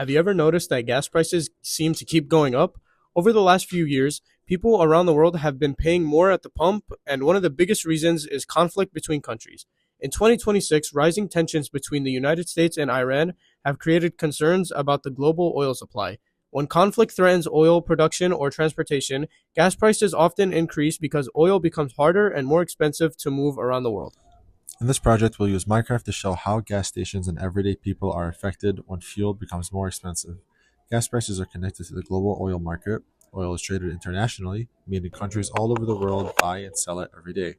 Have you ever noticed that gas prices seem to keep going up? Over the last few years, people around the world have been paying more at the pump, and one of the biggest reasons is conflict between countries. In 2026, rising tensions between the United States and Iran have created concerns about the global oil supply. When conflict threatens oil production or transportation, gas prices often increase because oil becomes harder and more expensive to move around the world. In this project, we'll use Minecraft to show how gas stations and everyday people are affected when fuel becomes more expensive. Gas prices are connected to the global oil market. Oil is traded internationally, meaning countries all over the world buy and sell it every day.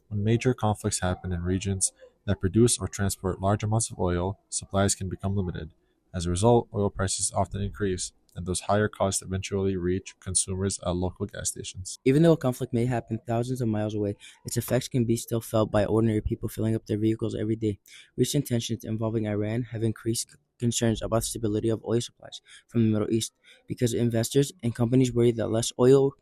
When major conflicts happen in regions that produce or transport large amounts of oil, supplies can become limited. As a result, oil prices often increase, and those higher costs eventually reach consumers at local gas stations. Even though a conflict may happen thousands of miles away, its effects can be still felt by ordinary people filling up their vehicles every day. Recent tensions involving Iran have increased concerns about the stability of oil supplies from the Middle East because investors and companies worry that less oil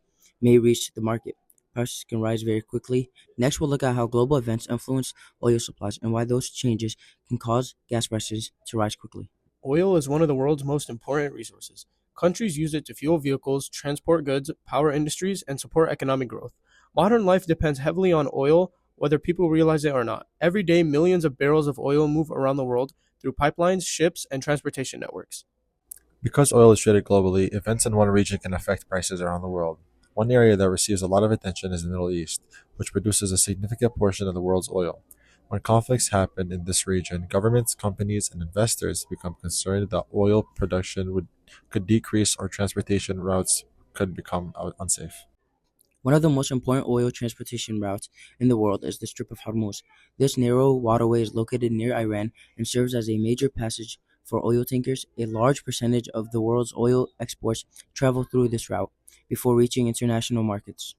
may reach the market. Prices can rise very quickly. Next, we'll look at how global events influence oil supplies and why those changes can cause gas prices to rise quickly. Oil is one of the world's most important resources. Countries use it to fuel vehicles, transport goods, power industries, and support economic growth. Modern life depends heavily on oil, whether people realize it or not. Every day, millions of barrels of oil move around the world through pipelines, ships, and transportation networks. Because oil is traded globally, events in one region can affect prices around the world. One area that receives a lot of attention is the Middle East, which produces a significant portion of the world's oil. When conflicts happen in this region, governments, companies, and investors become concerned that oil production could decrease or transportation routes could become unsafe. One of the most important oil transportation routes in the world is the Strait of Hormuz. This narrow waterway is located near Iran and serves as a major passage for oil tankers. A large percentage of the world's oil exports travel through this route before reaching international markets.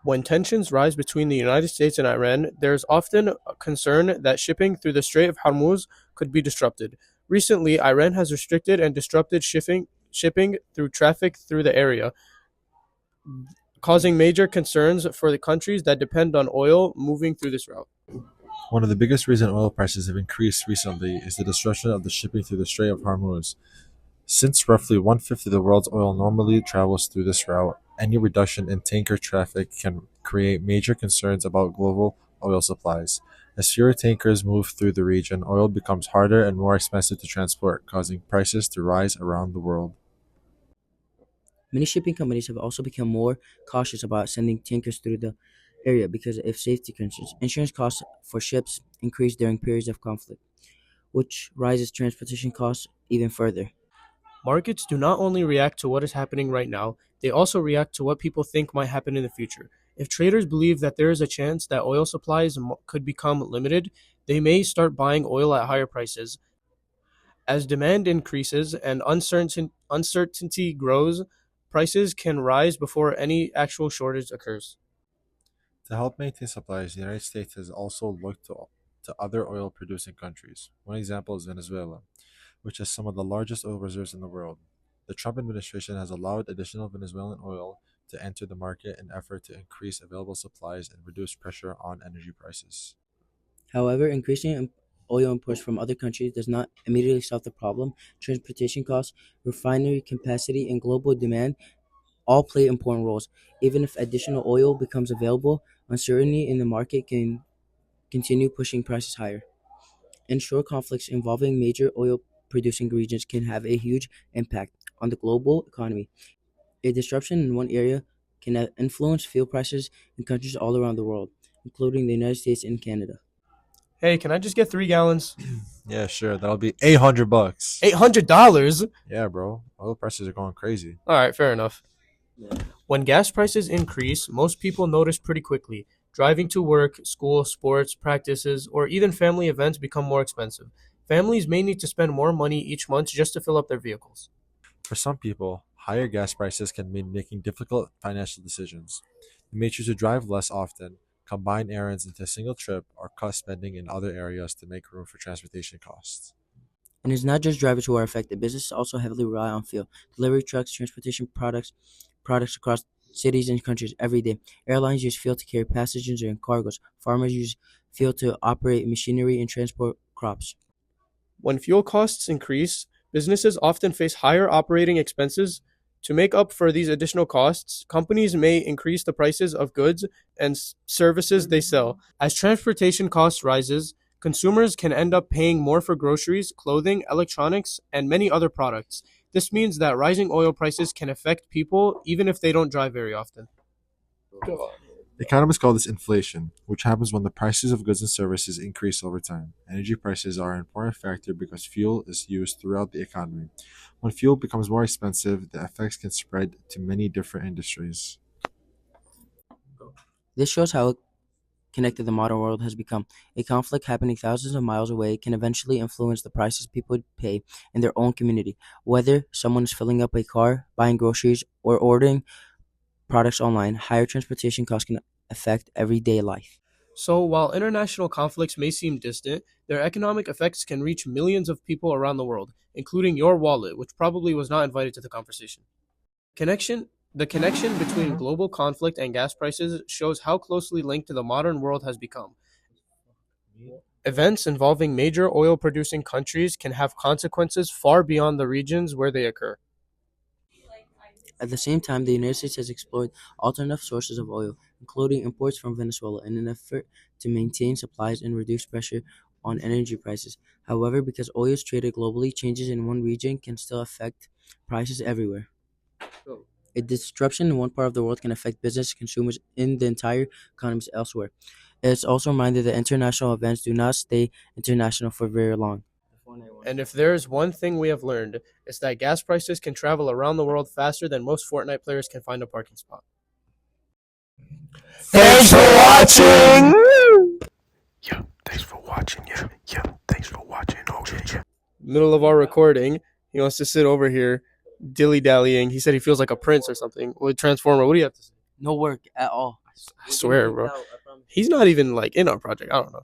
When tensions rise between the United States and Iran, there is often a concern that shipping through the Strait of Hormuz could be disrupted. Recently, Iran has restricted and disrupted shipping through traffic through the area, causing major concerns for the countries that depend on oil moving through this route. One of the biggest reasons oil prices have increased recently is the disruption of the shipping through the Strait of Hormuz. Since roughly one-fifth of the world's oil normally travels through this route, any reduction in tanker traffic can create major concerns about global oil supplies. As fewer tankers move through the region, oil becomes harder and more expensive to transport, causing prices to rise around the world. Many shipping companies have also become more cautious about sending tankers through the area because of safety concerns. Insurance costs for ships increase during periods of conflict, which rises transportation costs even further. Markets do not only react to what is happening right now, they also react to what people think might happen in the future. If traders believe that there is a chance that oil supplies could become limited, they may start buying oil at higher prices. As demand increases and uncertainty grows, prices can rise before any actual shortage occurs. To help maintain supplies, the United States has also looked to other oil producing countries. One example is Venezuela, which has some of the largest oil reserves in the world. The Trump administration has allowed additional Venezuelan oil to enter the market in effort to increase available supplies and reduce pressure on energy prices. However, increasing oil imports from other countries does not immediately solve the problem. Transportation costs, refinery capacity, and global demand all play important roles. Even if additional oil becomes available, uncertainty in the market can continue pushing prices higher. In short, conflicts involving major oil producing regions can have a huge impact on the global economy. A disruption in one area can influence fuel prices in countries all around the world, including the United States and Canada. Hey, can I just get 3 gallons? Yeah, sure. That'll be $800. $800? Yeah, bro. Oil prices are going crazy. All right, fair enough. Yeah. When gas prices increase, most people notice pretty quickly. Driving to work, school, sports, practices, or even family events become more expensive. Families may need to spend more money each month just to fill up their vehicles. For some people, higher gas prices can mean making difficult financial decisions. They may choose to drive less often, combine errands into a single trip, or cut spending in other areas to make room for transportation costs. And it's not just drivers who are affected. Businesses also heavily rely on fuel. Delivery trucks, transportation products across cities and countries every day. Airlines use fuel to carry passengers and cargoes. Farmers use fuel to operate machinery and transport crops. When fuel costs increase, businesses often face higher operating expenses. To make up for these additional costs, companies may increase the prices of goods and services they sell. As transportation costs rises, consumers can end up paying more for groceries, clothing, electronics, and many other products. This means that rising oil prices can affect people even if they don't drive very often. Economists call this inflation, which happens when the prices of goods and services increase over time. Energy prices are an important factor because fuel is used throughout the economy. When fuel becomes more expensive, the effects can spread to many different industries. This shows how connected the modern world has become. A conflict happening thousands of miles away can eventually influence the prices people pay in their own community. Whether someone is filling up a car, buying groceries, or ordering products online, higher transportation costs can affect everyday life. So, while international conflicts may seem distant, their economic effects can reach millions of people around the world, including your wallet, which probably was not invited to the conversation. The connection between global conflict and gas prices shows how closely linked the modern world has become. Events involving major oil producing countries can have consequences far beyond the regions where they occur. At the same time, the United States has explored alternative sources of oil, including imports from Venezuela, in an effort to maintain supplies and reduce pressure on energy prices. However, because oil is traded globally, changes in one region can still affect prices everywhere. A disruption in one part of the world can affect business consumers in the entire economies elsewhere. It's also reminded that international events do not stay international for very long. And if there is one thing we have learned, it's that gas prices can travel around the world faster than most Fortnite players can find a parking spot. Thanks for watching. Yeah, thanks for watching. Yeah, thanks for watching. Okay, yeah. Middle of our recording, he wants to sit over here, dilly-dallying. He said he feels like a prince or something with Transformer. What do you have to say? No work at all. I swear, bro. He's not even like in our project. I don't know.